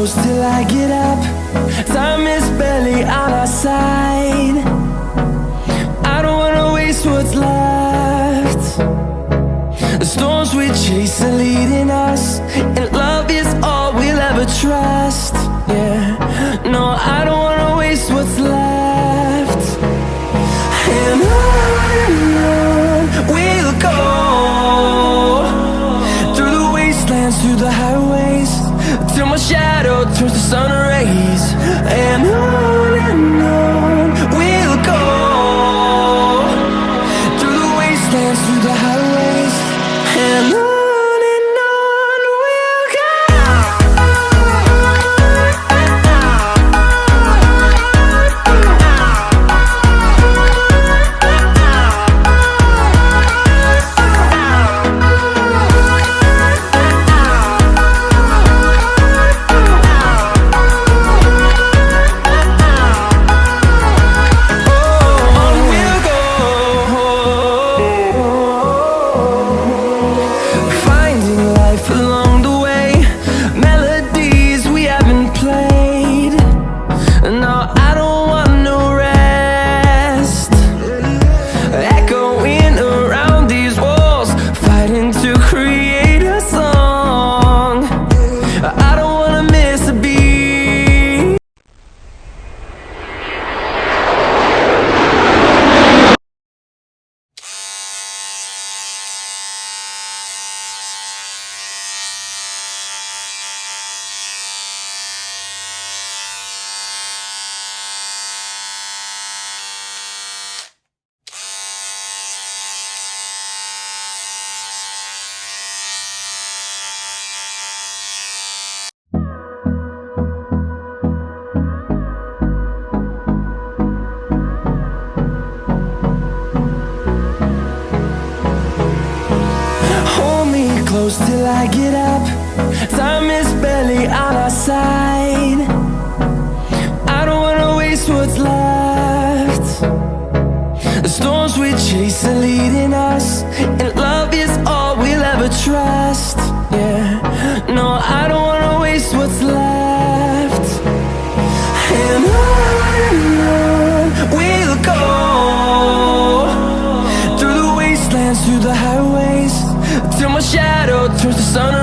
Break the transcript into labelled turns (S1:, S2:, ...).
S1: close till I get up. Time is barely on our side. I don't wanna waste what's left. The storms we chase are leading us, and love is all we'll ever trust. Yeah, no, I don't wanna waste what's left. And on we'll go, through the wastelands, through the highways, till my shadow turns to sun rays. And on we'll go, through the wastelands, through the highways, and on we'll go. Close till I get up. Time is barely on our side. I don't wanna waste what's left. The storms we chase are leading us, and love is all we'll ever trust. Yeah, no, I don't wanna waste what's left. And on we'll go, through the wastelands, through the highways, till my shadow turns to sun